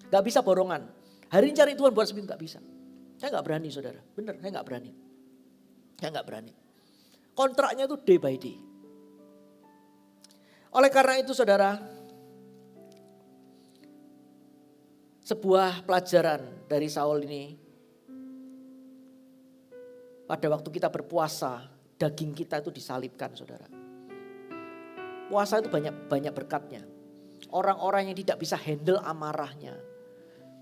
Gak bisa borongan. Hari ini cari Tuhan buat seminggu gak bisa. Saya gak berani saudara. Bener, saya gak berani. Saya gak berani. Kontraknya itu day by day. Oleh karena itu saudara, sebuah pelajaran dari Saul ini, pada waktu kita berpuasa, daging kita itu disalibkan saudara. Puasa itu banyak berkatnya. Orang-orang yang tidak bisa handle amarahnya.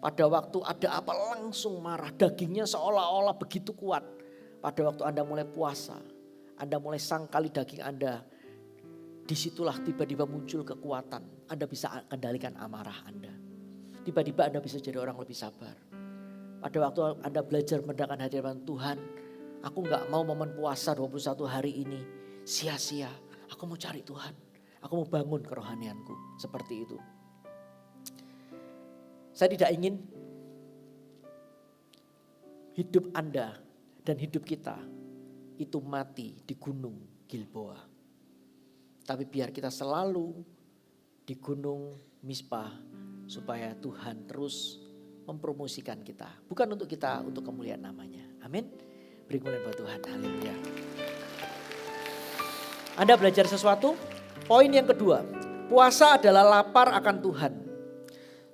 Pada waktu ada apa langsung marah, dagingnya seolah-olah begitu kuat. Pada waktu Anda mulai puasa, Anda mulai sangkali daging Anda, disitulah tiba-tiba muncul kekuatan. Anda bisa kendalikan amarah Anda. Tiba-tiba Anda bisa jadi orang lebih sabar. Pada waktu Anda belajar mendengarkan hadirat Tuhan, aku gak mau momen puasa 21 hari ini sia-sia. Aku mau cari Tuhan, aku mau bangun kerohanianku, seperti itu. Saya tidak ingin hidup Anda dan hidup kita itu mati di gunung Gilboa. Tapi biar kita selalu di gunung Mizpah supaya Tuhan terus mempromosikan kita. Bukan untuk kita, untuk kemuliaan namanya. Amin. Beri kemuliaan buat Tuhan. Haleluya. Anda belajar sesuatu? Poin yang kedua. Puasa adalah lapar akan Tuhan.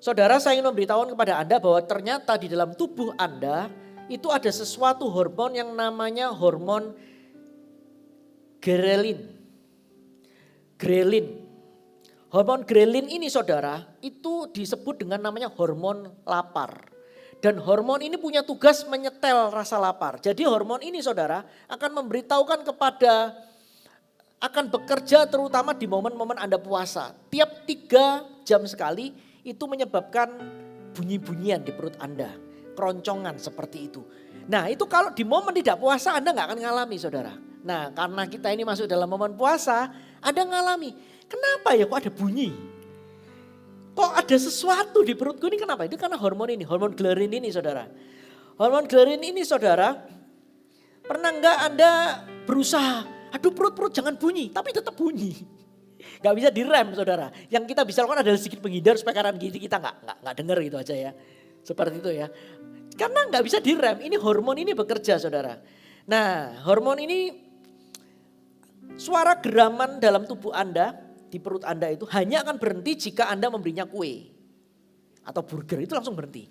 Saudara, saya ingin memberitahukan kepada Anda bahwa ternyata di dalam tubuh Anda itu ada sesuatu hormon yang namanya hormon grelin. Grelin. Hormon grelin ini saudara itu disebut dengan namanya hormon lapar. Dan hormon ini punya tugas menyetel rasa lapar. Jadi hormon ini saudara akan memberitahukan akan bekerja terutama di momen-momen Anda puasa. Tiap 3 jam sekali itu menyebabkan bunyi-bunyian di perut Anda. Keroncongan seperti itu. Nah itu kalau di momen tidak puasa Anda gak akan ngalami saudara. Nah karena kita ini masuk dalam momen puasa Anda ngalami. Kenapa ya kok ada bunyi? Kok ada sesuatu di perutku ini kenapa? Itu karena hormon ini, hormon ghrelin ini saudara. Hormon ghrelin ini saudara, pernah enggak Anda berusaha, aduh perut jangan bunyi, tapi tetap bunyi. Gak bisa direm saudara. Yang kita bisa lakukan adalah sedikit menghindar supaya kanan kiri kita gak dengar gitu aja ya. Seperti itu ya. Karena gak bisa direm, ini hormon ini bekerja saudara. Nah hormon ini suara geraman dalam tubuh Anda, di perut Anda itu hanya akan berhenti jika Anda memberinya kue. Atau burger itu langsung berhenti.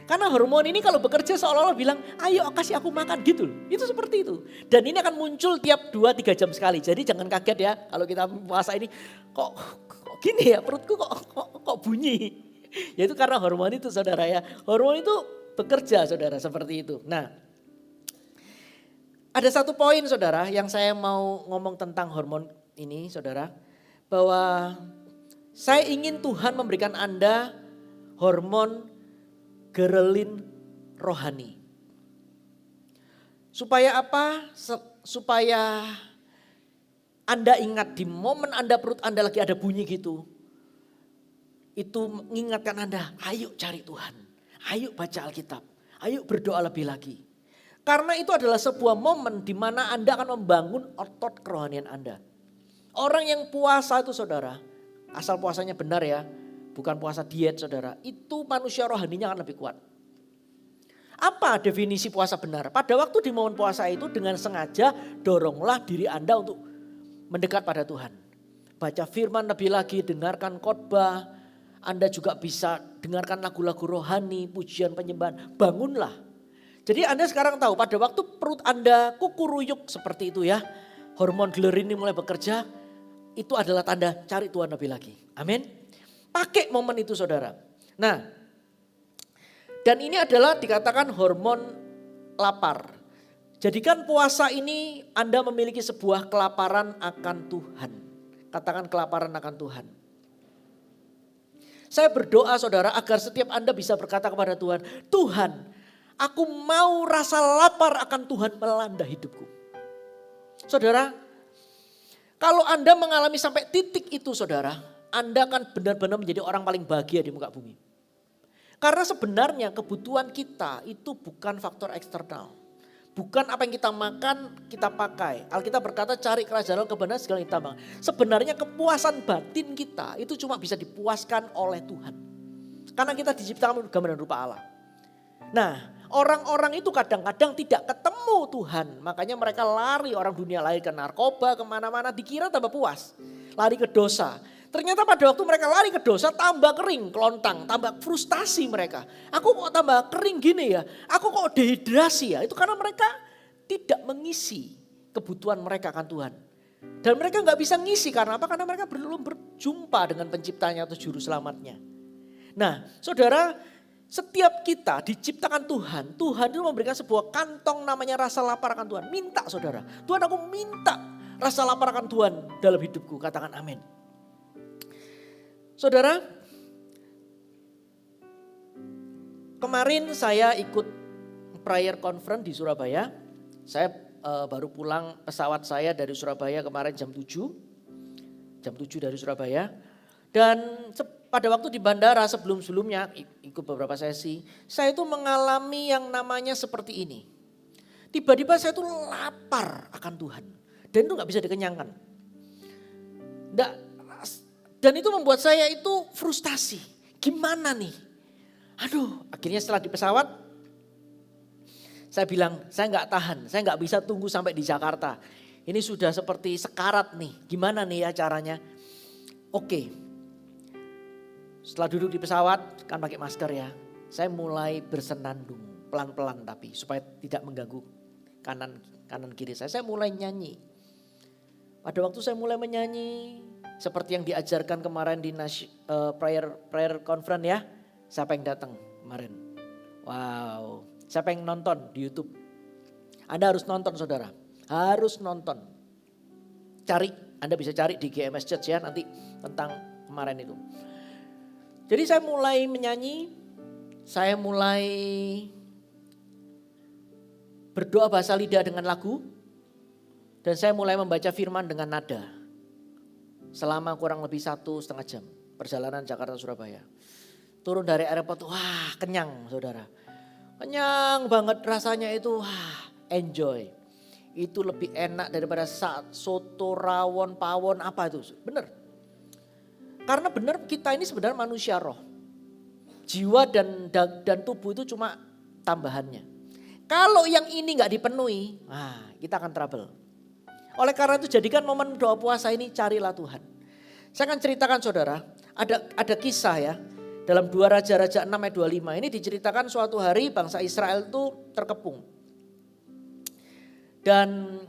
Karena hormon ini kalau bekerja seolah-olah bilang ayo kasih aku makan gitu. Itu seperti itu. Dan ini akan muncul tiap 2-3 jam sekali. Jadi jangan kaget ya kalau kita puasa ini kok gini ya perutku kok bunyi. Ya itu karena hormon itu saudara ya. Hormon itu bekerja saudara seperti itu. Nah ada satu poin saudara yang saya mau ngomong tentang hormon ini saudara. Bahwa saya ingin Tuhan memberikan Anda hormon grelin rohani. Supaya apa? Supaya Anda ingat di momen Anda perut Anda lagi ada bunyi gitu. Itu mengingatkan Anda, ayo cari Tuhan. Ayo baca Alkitab. Ayo berdoa lebih lagi. Karena itu adalah sebuah momen di mana Anda akan membangun otot kerohanian Anda. Orang yang puasa itu saudara, asal puasanya benar ya. Bukan puasa diet saudara, itu manusia rohaninya akan lebih kuat. Apa definisi puasa benar? Pada waktu di momen puasa itu dengan sengaja doronglah diri Anda untuk mendekat pada Tuhan. Baca firman lebih lagi, dengarkan khotbah. Anda juga bisa dengarkan lagu-lagu rohani, pujian penyembahan. Bangunlah. Jadi Anda sekarang tahu pada waktu perut Anda kukuruyuk seperti itu ya. Hormon ghrelin ini mulai bekerja. Itu adalah tanda cari Tuhan lebih lagi. Amin. Pakai momen itu saudara. Nah, dan ini adalah dikatakan hormon lapar. Jadikan puasa ini Anda memiliki sebuah kelaparan akan Tuhan. Katakan kelaparan akan Tuhan. Saya berdoa saudara agar setiap Anda bisa berkata kepada Tuhan, Tuhan aku mau rasa lapar akan Tuhan melanda hidupku. Saudara, kalau Anda mengalami sampai titik itu saudara, Anda akan benar-benar menjadi orang paling bahagia di muka bumi. Karena sebenarnya kebutuhan kita itu bukan faktor eksternal. Bukan apa yang kita makan, kita pakai. Alkitab berkata cari kerajaan Allah kebenaran segala yang kita makan. Sebenarnya kepuasan batin kita itu cuma bisa dipuaskan oleh Tuhan. Karena kita diciptakan gambar dan rupa Allah. Nah orang-orang itu kadang-kadang tidak ketemu Tuhan. Makanya mereka lari, orang dunia lari ke narkoba kemana-mana dikira tambah puas. Lari ke dosa. Ternyata pada waktu mereka lari ke dosa tambah kering, kelontang, tambah frustasi mereka. Aku kok tambah kering gini ya, aku kok dehidrasi ya. Itu karena mereka tidak mengisi kebutuhan mereka akan Tuhan. Dan mereka nggak bisa ngisi karena apa? Karena mereka belum berjumpa dengan penciptanya atau juru selamatnya. Nah saudara, setiap kita diciptakan Tuhan, Tuhan itu memberikan sebuah kantong namanya rasa lapar akan Tuhan. Minta saudara, Tuhan aku minta rasa lapar akan Tuhan dalam hidupku, katakan amin. Saudara, kemarin saya ikut prayer conference di Surabaya. Saya baru pulang pesawat saya dari Surabaya kemarin jam 7 dari Surabaya. Dan pada waktu di bandara sebelum-sebelumnya ikut beberapa sesi, saya itu mengalami yang namanya seperti ini. Tiba-tiba saya itu lapar akan Tuhan. Dan itu gak bisa dikenyangkan. Dan itu membuat saya itu frustasi. Gimana nih? Aduh, akhirnya setelah di pesawat, saya bilang, saya nggak tahan, saya nggak bisa tunggu sampai di Jakarta. Ini sudah seperti sekarat nih, gimana nih ya caranya? Oke, setelah duduk di pesawat, kan pakai masker ya. Saya mulai bersenandung, pelan-pelan tapi supaya tidak mengganggu kanan kiri saya. Saya mulai nyanyi. Pada waktu saya mulai menyanyi, seperti yang diajarkan kemarin di prayer conference ya. Siapa yang datang kemarin? Wow. Siapa yang nonton di YouTube? Anda harus nonton saudara. Harus nonton. Cari, Anda bisa cari di GMS Church ya nanti tentang kemarin itu. Jadi saya mulai menyanyi. Saya mulai berdoa bahasa lidah dengan lagu. Dan saya mulai membaca firman dengan nada. Selama kurang lebih 1,5 jam. Perjalanan Jakarta-Surabaya. Turun dari airport, wah kenyang saudara. Kenyang banget rasanya itu, wah enjoy. Itu lebih enak daripada soto, rawon, pawon, apa itu. Benar. Karena benar kita ini sebenarnya manusia roh. Jiwa dan tubuh itu cuma tambahannya. Kalau yang ini gak dipenuhi, nah kita akan trouble. Oleh karena itu jadikan momen doa puasa ini carilah Tuhan. Saya akan ceritakan saudara, ada kisah ya. Dalam 2 Raja-Raja 6 ayat 25 ini diceritakan suatu hari bangsa Israel itu terkepung. Dan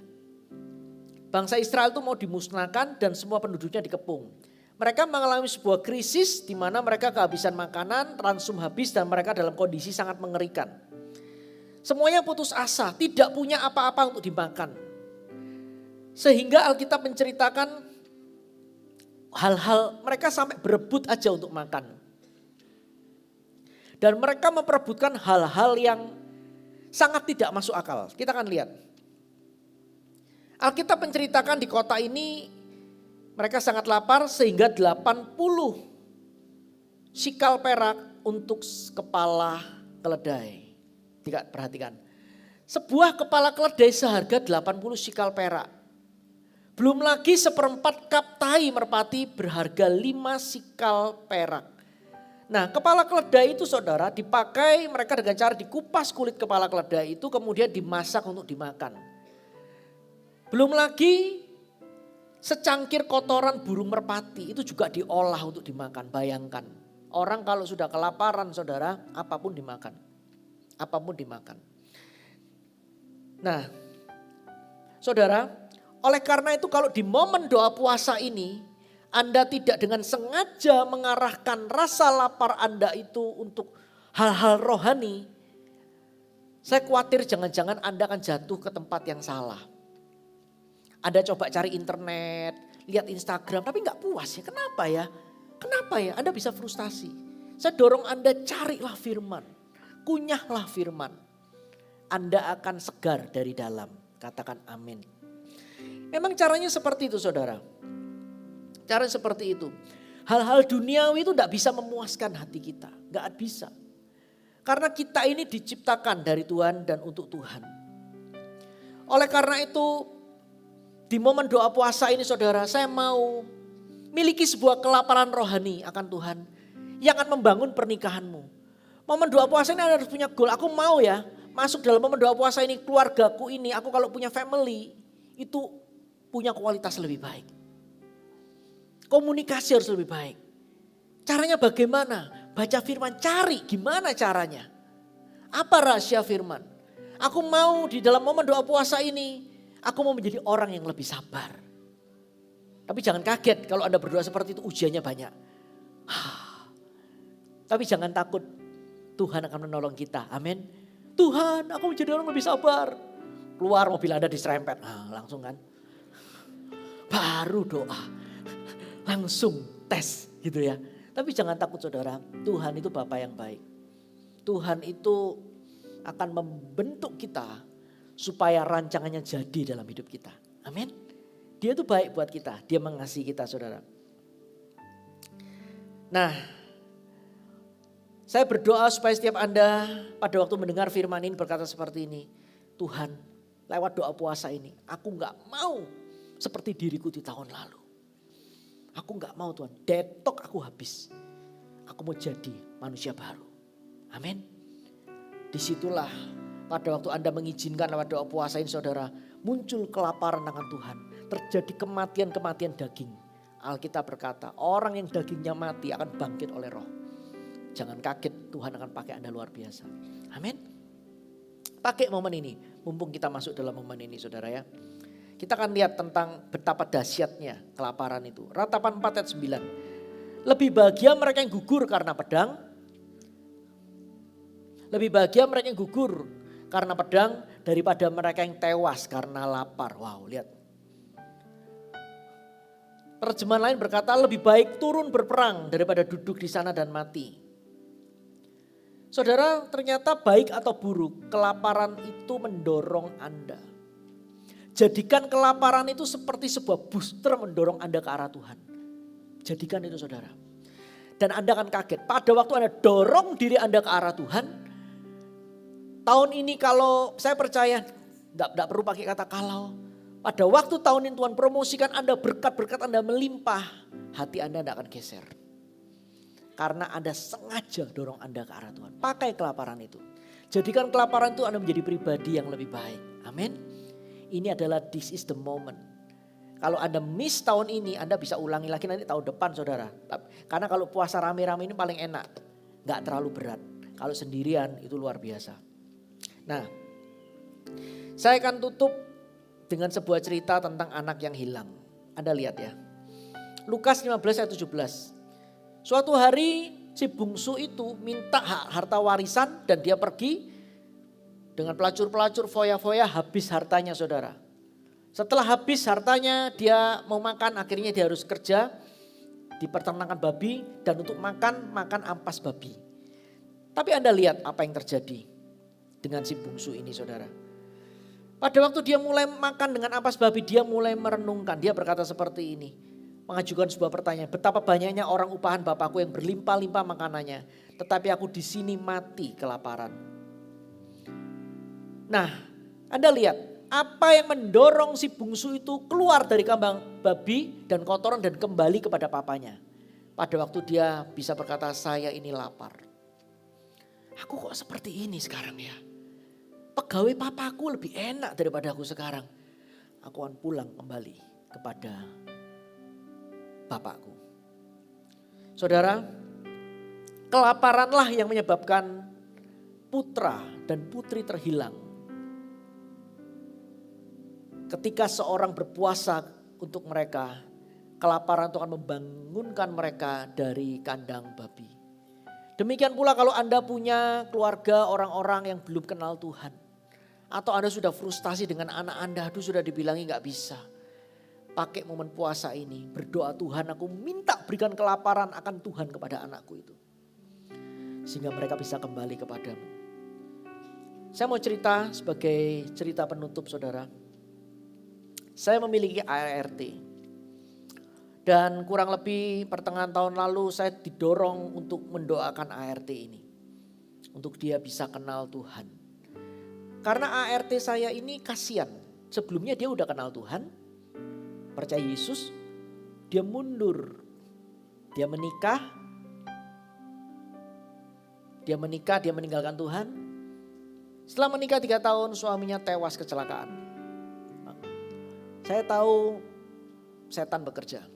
bangsa Israel itu mau dimusnahkan dan semua penduduknya dikepung. Mereka mengalami sebuah krisis di mana mereka kehabisan makanan, ransum habis dan mereka dalam kondisi sangat mengerikan. Semuanya putus asa, tidak punya apa-apa untuk dimakan. Sehingga Alkitab menceritakan hal-hal mereka sampai berebut aja untuk makan. Dan mereka memperebutkan hal-hal yang sangat tidak masuk akal. Kita akan lihat. Alkitab menceritakan di kota ini mereka sangat lapar sehingga 80 sikal perak untuk kepala keledai. Perhatikan. Sebuah kepala keledai seharga 80 sikal perak. Belum lagi 1/4 kap tahi merpati berharga 5 sikal perak. Nah kepala keledai itu saudara dipakai mereka dengan cara dikupas kulit kepala keledai itu kemudian dimasak untuk dimakan. Belum lagi secangkir kotoran burung merpati itu juga diolah untuk dimakan. Bayangkan orang kalau sudah kelaparan saudara apapun dimakan. Apapun dimakan. Nah saudara oleh karena itu kalau di momen doa puasa ini Anda tidak dengan sengaja mengarahkan rasa lapar Anda itu untuk hal-hal rohani. Saya khawatir jangan-jangan Anda akan jatuh ke tempat yang salah. Anda coba cari internet, lihat Instagram tapi gak puas ya. Kenapa ya? Kenapa ya? Anda bisa frustasi. Saya dorong Anda carilah firman. Kunyahlah firman. Anda akan segar dari dalam. Katakan amin. Memang caranya seperti itu saudara. Cara seperti itu. Hal-hal duniawi itu tidak bisa memuaskan hati kita. Gak bisa. Karena kita ini diciptakan dari Tuhan dan untuk Tuhan. Oleh karena itu di momen doa puasa ini saudara saya mau miliki sebuah kelaparan rohani akan Tuhan. Yang akan membangun pernikahanmu. Momen doa puasa ini Anda harus punya goal. Aku mau ya masuk dalam momen doa puasa ini keluargaku ini. Aku kalau punya family itu punya kualitas lebih baik. Komunikasi harus lebih baik. Caranya bagaimana? Baca firman, cari gimana caranya. Apa rahasia firman? Aku mau di dalam momen doa puasa ini, aku mau menjadi orang yang lebih sabar. Tapi jangan kaget kalau Anda berdoa seperti itu ujiannya banyak. Tapi jangan takut, Tuhan akan menolong kita. Amin. Tuhan, aku menjadi orang lebih sabar. Keluar mobil Anda diserempet. Langsung kan. Baru doa. Langsung tes gitu ya. Tapi jangan takut saudara, Tuhan itu Bapa yang baik. Tuhan itu akan membentuk kita supaya rancangannya jadi dalam hidup kita. Amin. Dia itu baik buat kita, dia mengasihi kita saudara. Nah, saya berdoa supaya setiap Anda pada waktu mendengar firman ini berkata seperti ini. Tuhan, lewat doa puasa ini, aku gak mau seperti diriku di tahun lalu. Aku gak mau Tuhan, detok aku habis. Aku mau jadi manusia baru. Amin. Disitulah pada waktu Anda mengizinkan lewat doa puasa ini saudara, muncul kelaparan akan Tuhan. Terjadi kematian-kematian daging. Alkitab berkata, orang yang dagingnya mati akan bangkit oleh roh. Jangan kaget, Tuhan akan pakai Anda luar biasa. Amin. Pakai momen ini, mumpung kita masuk dalam momen ini saudara ya. Kita akan lihat tentang betapa dahsyatnya kelaparan itu. Ratapan 4 ayat 9. Lebih bahagia mereka yang gugur karena pedang. Lebih bahagia mereka yang gugur karena pedang daripada mereka yang tewas karena lapar. Wow, lihat. Terjemahan lain berkata lebih baik turun berperang daripada duduk di sana dan mati. Saudara, ternyata baik atau buruk, kelaparan itu mendorong Anda. Jadikan kelaparan itu seperti sebuah booster mendorong Anda ke arah Tuhan. Jadikan itu saudara. Dan Anda akan kaget, pada waktu Anda dorong diri Anda ke arah Tuhan, tahun ini kalau saya percaya, tidak perlu pakai kata kalau. Pada waktu tahun ini Tuhan promosikan Anda, berkat-berkat Anda melimpah, hati Anda tidak akan geser. Karena Anda sengaja dorong Anda ke arah Tuhan. Pakai kelaparan itu. Jadikan kelaparan itu Anda menjadi pribadi yang lebih baik. Amin. Ini adalah this is the moment. Kalau Anda miss tahun ini, Anda bisa ulangi lagi nanti tahun depan saudara. Karena kalau puasa rame-rame ini paling enak. Gak terlalu berat. Kalau sendirian itu luar biasa. Nah, saya akan tutup dengan sebuah cerita tentang anak yang hilang. Anda lihat ya. Lukas 15 ayat 17. Suatu hari si bungsu itu minta harta warisan dan dia pergi dengan pelacur-pelacur foya-foya habis hartanya saudara. Setelah habis hartanya dia mau makan, akhirnya dia harus kerja di peternakan babi dan untuk makan ampas babi. Tapi Anda lihat apa yang terjadi dengan si bungsu ini saudara. Pada waktu dia mulai makan dengan ampas babi, dia mulai merenungkan. Dia berkata seperti ini, mengajukan sebuah pertanyaan. Betapa banyaknya orang upahan Bapakku yang berlimpah-limpah makanannya, tetapi aku di sini mati kelaparan. Nah, Anda lihat apa yang mendorong si bungsu itu keluar dari kandang babi dan kotoran dan kembali kepada papanya. Pada waktu dia bisa berkata, saya ini lapar. Aku kok seperti ini sekarang ya. Pegawai papaku lebih enak daripada aku sekarang. Aku akan pulang kembali kepada bapakku. Saudara, kelaparanlah yang menyebabkan putra dan putri terhilang. Ketika seorang berpuasa untuk mereka, kelaparan itu akan membangunkan mereka dari kandang babi. Demikian pula kalau Anda punya keluarga orang-orang yang belum kenal Tuhan. Atau Anda sudah frustasi dengan anak Anda, aduh sudah dibilangi gak bisa. Pakai momen puasa ini, berdoa Tuhan aku minta berikan kelaparan akan Tuhan kepada anakku itu. Sehingga mereka bisa kembali kepadamu. Saya mau cerita sebagai cerita penutup saudara. Saya memiliki ART. Dan kurang lebih pertengahan tahun lalu saya didorong untuk mendoakan ART ini. Untuk dia bisa kenal Tuhan. Karena ART saya ini kasihan. Sebelumnya dia udah kenal Tuhan. Percaya Yesus. Dia mundur. Dia menikah. Dia meninggalkan Tuhan. Setelah menikah 3 tahun suaminya tewas kecelakaan. Saya tahu setan bekerja.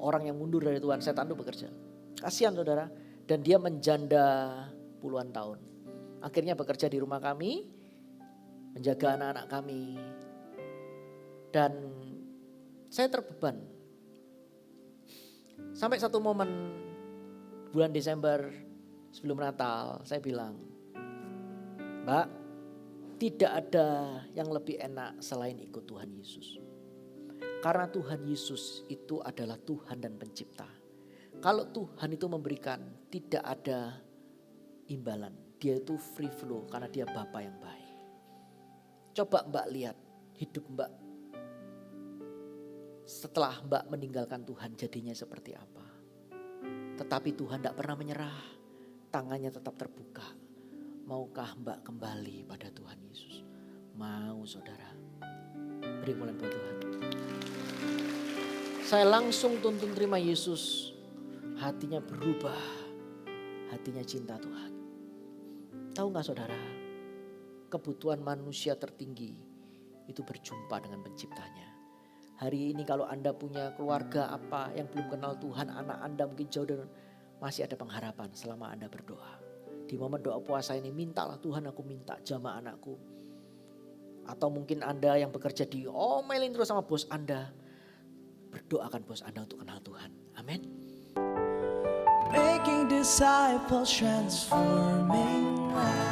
Orang yang mundur dari Tuhan, setan itu bekerja. Kasihan saudara. Dan dia menjanda puluhan tahun. Akhirnya bekerja di rumah kami. Menjaga anak-anak kami. Dan saya terbeban. Sampai satu momen bulan Desember sebelum Natal saya bilang, Mbak, tidak ada yang lebih enak selain ikut Tuhan Yesus. Karena Tuhan Yesus itu adalah Tuhan dan pencipta. Kalau Tuhan itu memberikan tidak ada imbalan. Dia itu free flow karena dia Bapa yang baik. Coba Mbak lihat hidup Mbak. Setelah Mbak meninggalkan Tuhan jadinya seperti apa. Tetapi Tuhan tidak pernah menyerah. Tangannya tetap terbuka. Maukah Mbak kembali pada Tuhan Yesus? Mau saudara. Beri mulai buat Tuhan. Saya langsung tuntun terima Yesus. Hatinya berubah. Hatinya cinta Tuhan. Tahu gak saudara? Kebutuhan manusia tertinggi itu berjumpa dengan penciptanya. Hari ini kalau Anda punya keluarga apa yang belum kenal Tuhan, anak Anda mungkin jauh dan masih ada pengharapan selama Anda berdoa. Di momen doa puasa ini mintalah Tuhan, aku minta jamah anakku. Atau mungkin Anda yang bekerja diomelin terus sama bos Anda. Berdoakan bos Anda untuk kenal Tuhan. Amin. Making disciples, transforming lives.